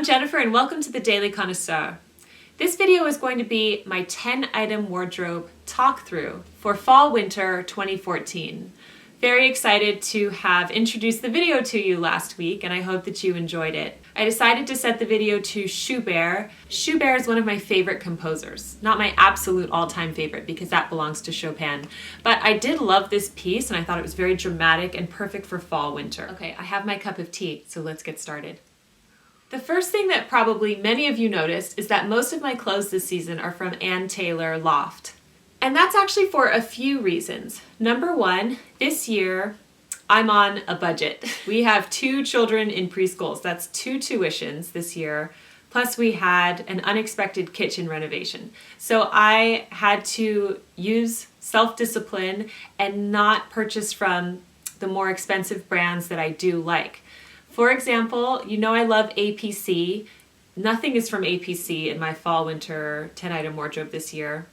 I'm Jennifer and welcome to the Daily Connoisseur. This video is going to be my 10-item wardrobe talk-through for Fall/Winter 2014. Very excited to have introduced the video to you last week and I hope that you enjoyed it. I decided to set the video to Schubert. Schubert is one of my favorite composers. Not my absolute all-time favorite because that belongs to Chopin. But I did love this piece and I thought it was very dramatic and perfect for fall/winter. Okay, I have my cup of tea, so let's get started. The first thing that probably many of you noticed is that most of my clothes this season are from Taylor Loft. And that's actually for a few reasons. Number one, this year I'm on a budget. We have 2 children in preschools. That's 2 tuitions this year. Plus we had an unexpected kitchen renovation. So I had to use self-discipline and not purchase from the more expensive brands that I do like. For example, you know I love APC. Nothing is from APC in my fall/winter 10-item wardrobe this year.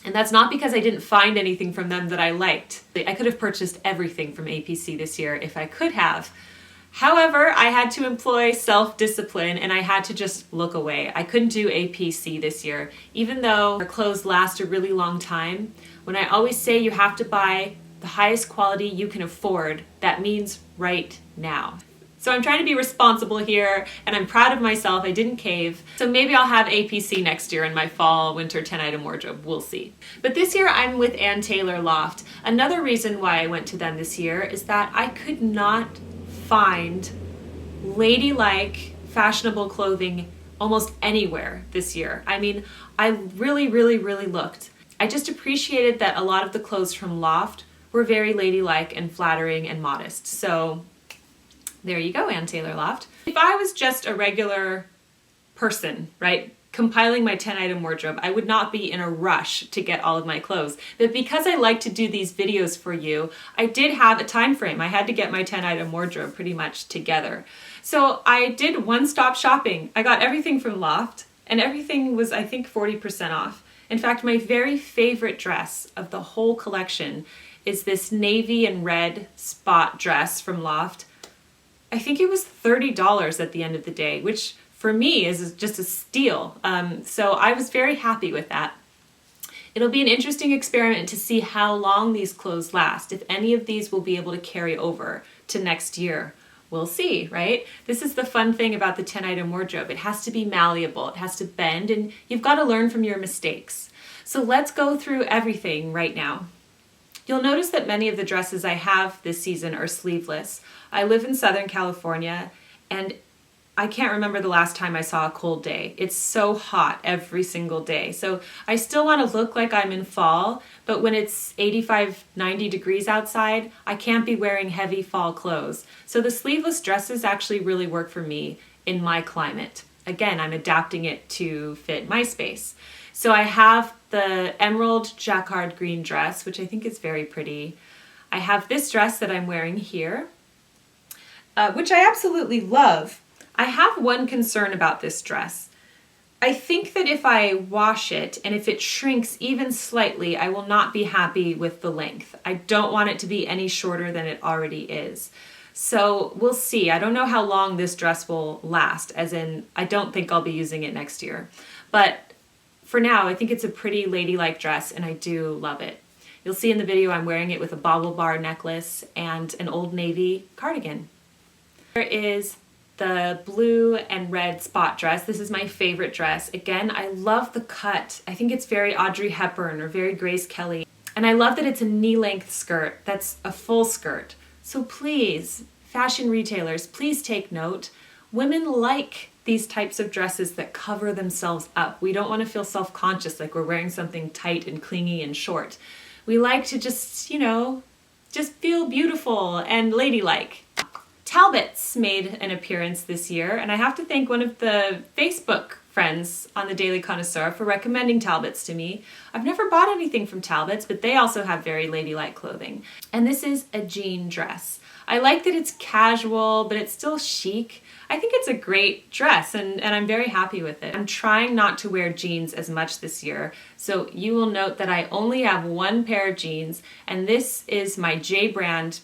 And that's not because I didn't find anything from them that I liked. I could have purchased everything from APC this year if I could have. However, I had to employ self-discipline and I had to just look away. I couldn't do APC this year, even though their clothes last a really long time. When I always say you have to buy the highest quality you can afford, that means right now. So I'm trying to be responsible here and I'm proud of myself. I didn't cave. So maybe I'll have APC next year in my fall/winter 10-item wardrobe. We'll see. But this year I'm with Taylor Loft. Another reason why I went to them this year is that I could not find ladylike fashionable clothing almost anywhere this year. I mean, I really looked. I just appreciated that a lot of the clothes from Loft were very ladylike and flattering and modest. So there you go, Taylor Loft. If I was just a regular person, right, compiling my 10-item wardrobe, I would not be in a rush to get all of my clothes. But because I like to do these videos for you, I did have a time frame. I had to get my 10-item wardrobe pretty much together. So I did one-stop shopping. I got everything from Loft, and everything was, I think, 40% off. In fact, my very favorite dress of the whole collection is this navy and red spot dress from Loft. I think it was $30 at the end of the day, which for me is just a steal. So I was very happy with that. It'll be an interesting experiment to see how long these clothes last. If any of these will be able to carry over to next year. We'll see, right? This is the fun thing about the 10-item wardrobe. It has to be malleable, it has to bend, and you've got to learn from your mistakes. So let's go through everything right now. You'll notice that many of the dresses I have this season are sleeveless. I live in Southern California and I can't remember the last time I saw a cold day. It's so hot every single day. So I still want to look like I'm in fall, but when it's 85, 90 degrees outside, I can't be wearing heavy fall clothes. So the sleeveless dresses actually really work for me in my climate. Again, I'm adapting it to fit my space. So I have the emerald jacquard green dress, which I think is very pretty. I have this dress that I'm wearing here, which I absolutely love. I have one concern about this dress. I think that if I wash it and if it shrinks even slightly, I will not be happy with the length. I don't want it to be any shorter than it already is. So we'll see. I don't know how long this dress will last, as in I don't think I'll be using it next year. But for now, I think it's a pretty ladylike dress and I do love it. You'll see in the video I'm wearing it with a bauble bar necklace and an Old Navy cardigan. There is the blue and red spot dress. This is my favorite dress. Again, I love the cut. I think it's very Audrey Hepburn or very Grace Kelly. And I love that it's a knee-length skirt. That's a full skirt. So please, fashion retailers, please take note. Women like these types of dresses that cover themselves up. We don't want to feel self-conscious like we're wearing something tight and clingy and short. We like to just, just feel beautiful and ladylike. Talbots made an appearance this year, and I have to thank one of the Facebook friends on the Daily Connoisseur for recommending Talbots to me. I've never bought anything from Talbots, but they also have very ladylike clothing. And this is a jean dress. I like that it's casual, but it's still chic. I think it's a great dress and I'm very happy with it. I'm trying not to wear jeans as much this year, so you will note that I only have one pair of jeans, and this is my J brand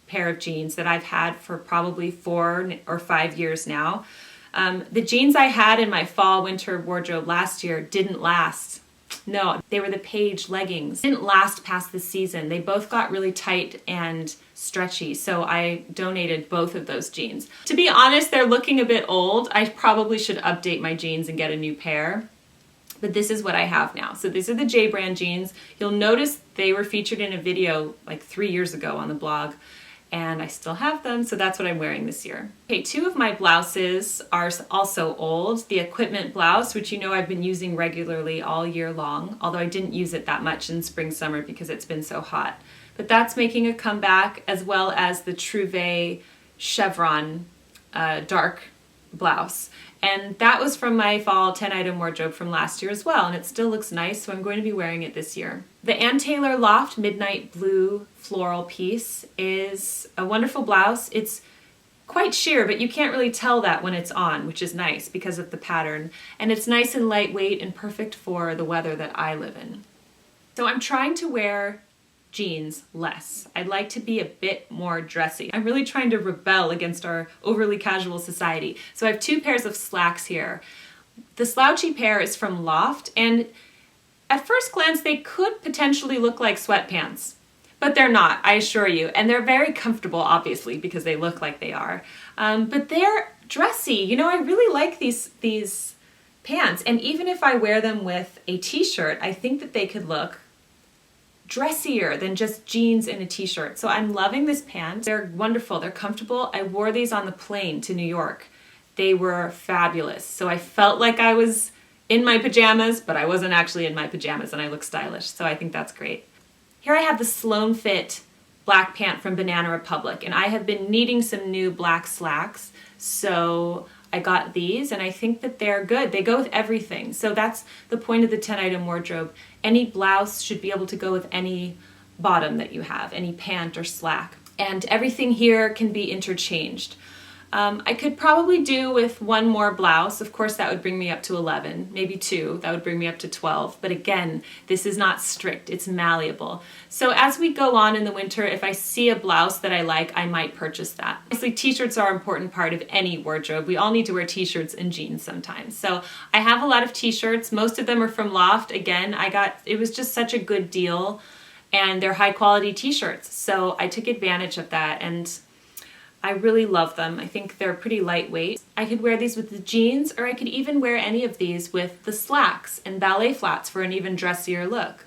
pair of jeans that I've had for probably 4 or 5 years now. The jeans I had in my fall winter wardrobe last year didn't last. No, they were the Paige leggings. Didn't last past the season. They both got really tight and stretchy, so I donated both of those jeans. To be honest, they're looking a bit old. I probably should update my jeans and get a new pair. But this is what I have now. So these are the J brand jeans. You'll notice they were featured in a video like 3 years ago on the blog, and I still have them, so that's what I'm wearing this year. Okay, two of my blouses are also old. The equipment blouse, which you know I've been using regularly all year long, although I didn't use it that much in spring, summer because it's been so hot. But that's making a comeback, as well as the Trouve chevron dark blouse. And that was from my fall 10 item wardrobe from last year as well, and it still looks nice, so I'm going to be wearing it this year. The Taylor Loft Midnight Blue floral piece is a wonderful blouse. It's quite sheer, but you can't really tell that when it's on, which is nice because of the pattern. And it's nice and lightweight and perfect for the weather that I live in. So I'm trying to wear jeans less. I'd like to be a bit more dressy. I'm really trying to rebel against our overly casual society. So I have two pairs of slacks here. The slouchy pair is from Loft, and at first glance they could potentially look like sweatpants, but they're not, I assure you. And they're very comfortable, obviously, because they look like they are. But they're dressy. You know, I really like these pants, and even if I wear them with a t-shirt, I think that they could look dressier than just jeans and a t-shirt. So I'm loving this pant. They're wonderful, they're comfortable. I wore these on the plane to New York. They were fabulous. So I felt like I was in my pajamas, but I wasn't actually in my pajamas, and I look stylish. So I think that's great. Here I have the Sloan Fit black pant from Banana Republic, and I have been needing some new black slacks. So I got these, and I think that they're good. They go with everything. So that's the point of the 10 item wardrobe. Any blouse should be able to go with any bottom that you have, any pant or slack. And everything here can be interchanged. I could probably do with one more blouse. Of course, that would bring me up to 11, maybe two. That would bring me up to 12. But again, this is not strict. It's malleable. So as we go on in the winter, if I see a blouse that I like, I might purchase that. Obviously, t-shirts are an important part of any wardrobe. We all need to wear t-shirts and jeans sometimes. So I have a lot of t-shirts. Most of them are from Loft. Again, it was just such a good deal, and they're high quality t-shirts. So I took advantage of that, and I really love them. I think they're pretty lightweight. I could wear these with the jeans, or I could even wear any of these with the slacks and ballet flats for an even dressier look.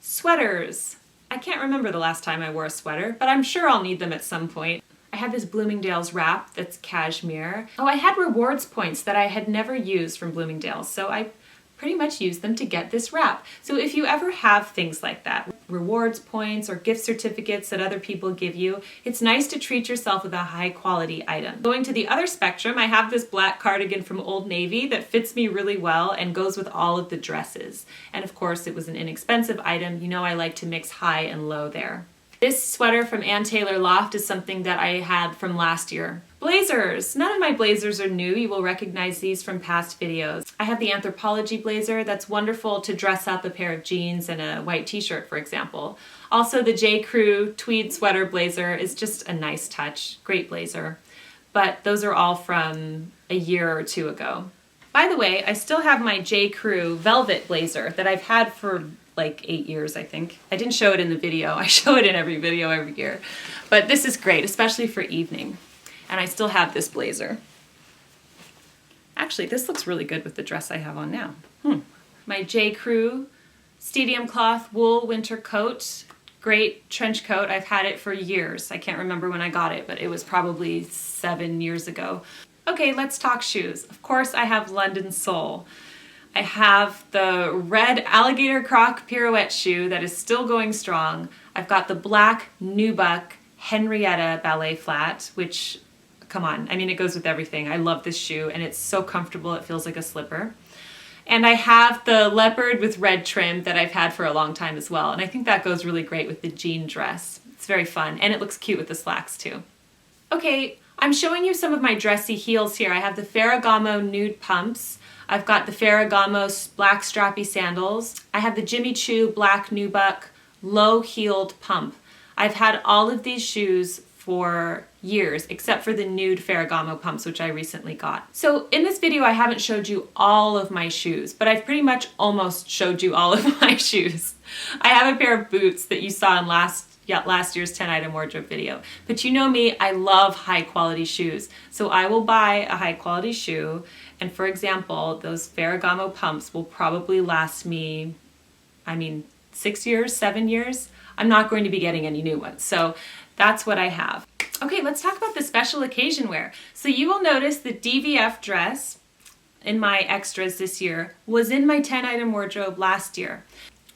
Sweaters. I can't remember the last time I wore a sweater, but I'm sure I'll need them at some point. I have this Bloomingdale's wrap that's cashmere. Oh, I had rewards points that I had never used from Bloomingdale's, so I pretty much used them to get this wrap. So if you ever have things like that, rewards points or gift certificates that other people give you, it's nice to treat yourself with a high quality item. Going to the other spectrum, I have this black cardigan from Old Navy that fits me really well and goes with all of the dresses. And of course, it was an inexpensive item. You know I like to mix high and low there. This sweater from Taylor Loft is something that I had from last year. Blazers. None of my blazers are new. You will recognize these from past videos. I have the Anthropologie blazer that's wonderful to dress up a pair of jeans and a white t-shirt, for example. Also, the J. Crew tweed sweater blazer is just a nice touch. Great blazer. But those are all from a year or two ago. By the way, I still have my J. Crew velvet blazer that I've had for like 8 years, I think. I didn't show it in the video. I show it in every video every year. But this is great, especially for evening. And I still have this blazer. Actually, this looks really good with the dress I have on now. My J. Crew stadium cloth wool winter coat. Great trench coat. I've had it for years. I can't remember when I got it, but it was probably 7 years ago. Okay, let's talk shoes. Of course, I have London Sole. I have the red alligator croc pirouette shoe that is still going strong. I've got the black Nubuck Henrietta ballet flat, which, come on, I mean, it goes with everything. I love this shoe, and it's so comfortable, it feels like a slipper. And I have the leopard with red trim that I've had for a long time as well, and I think that goes really great with the jean dress. It's very fun, and it looks cute with the slacks too. Okay, I'm showing you some of my dressy heels here. I have the Ferragamo nude pumps. I've got the Ferragamo black strappy sandals. I have the Jimmy Choo black Nubuck low-heeled pump. I've had all of these shoes for years, except for the nude Ferragamo pumps, which I recently got. So in this video, I haven't showed you all of my shoes, but I've pretty much almost showed you all of my shoes. I have a pair of boots that you saw in last year's 10 item wardrobe video. But you know me, I love high quality shoes. So I will buy a high quality shoe. And for example, those Ferragamo pumps will probably last me, 6 years, 7 years. I'm not going to be getting any new ones. So that's what I have. Okay, let's talk about the special occasion wear. So you will notice the DVF dress in my extras this year was in my 10 item wardrobe last year.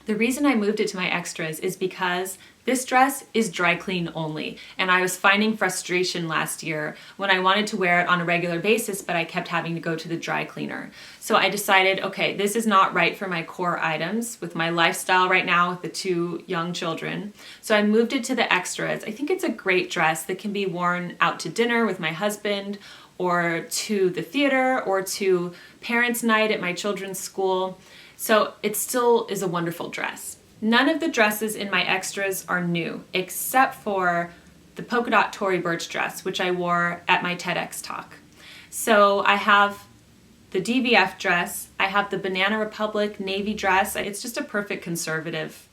The reason I moved it to my extras is because this dress is dry clean only, and I was finding frustration last year when I wanted to wear it on a regular basis, but I kept having to go to the dry cleaner. So I decided, okay, this is not right for my core items with my lifestyle right now with the 2 young children. So I moved it to the extras. I think it's a great dress that can be worn out to dinner with my husband, or to the theater, or to parents' night at my children's school. So it still is a wonderful dress. None of the dresses in my extras are new, except for the polka dot Tory Burch dress, which I wore at my TEDx talk. So I have the DVF dress, I have the Banana Republic navy dress. It's just a perfect conservative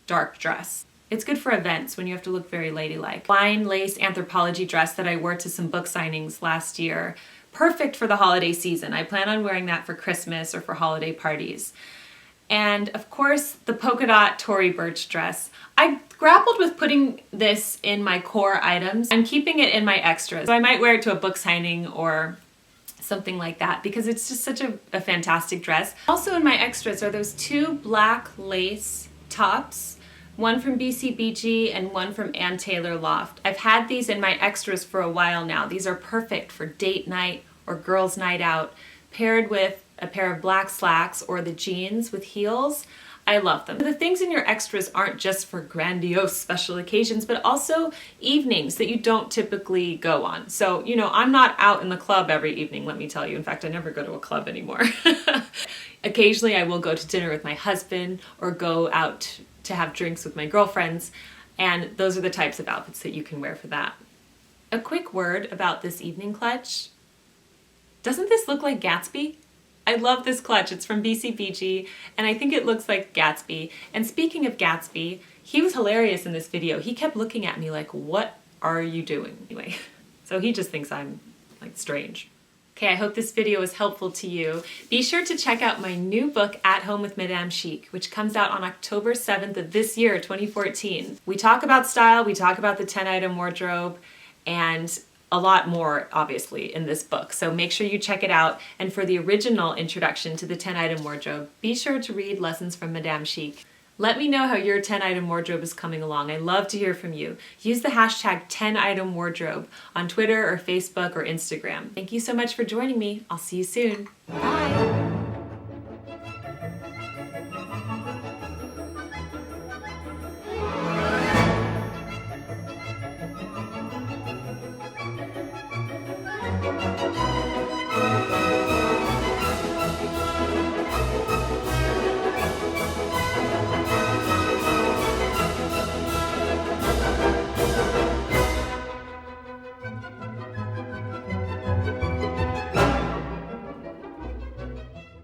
dark dress. It's good for events when you have to look very ladylike. Fine lace Anthropologie dress that I wore to some book signings last year. Perfect for the holiday season. I plan on wearing that for Christmas or for holiday parties. And of course, the polka dot Tory Burch dress. I grappled with putting this in my core items. I'm keeping it in my extras. So I might wear it to a book signing or something like that because it's just such a fantastic dress. Also in my extras are those 2 black lace tops, one from BCBG and one from Taylor Loft. I've had these in my extras for a while now. These are perfect for date night or girls' night out, paired with a pair of black slacks or the jeans with heels. I love them. The things in your extras aren't just for grandiose special occasions, but also evenings that you don't typically go on. So, I'm not out in the club every evening, let me tell you. In fact, I never go to a club anymore. Occasionally, I will go to dinner with my husband or go out to have drinks with my girlfriends, and those are the types of outfits that you can wear for that. A quick word about this evening clutch. Doesn't this look like Gatsby? I love this clutch. It's from BCBG, and I think it looks like Gatsby. And speaking of Gatsby, he was hilarious in this video. He kept looking at me like, what are you doing? Anyway, so he just thinks I'm strange. Okay, I hope this video was helpful to you. Be sure to check out my new book, At Home with Madame Chic, which comes out on October 7th of this year, 2014. We talk about style, we talk about the 10 item wardrobe, and a lot more, obviously, in this book. So make sure you check it out. And for the original introduction to the 10 item wardrobe, be sure to read Lessons from Madame Chic. Let me know how your 10 item wardrobe is coming along. I love to hear from you. Use the hashtag 10 item wardrobe on Twitter or Facebook or Instagram. Thank you so much for joining me. I'll see you soon. Bye.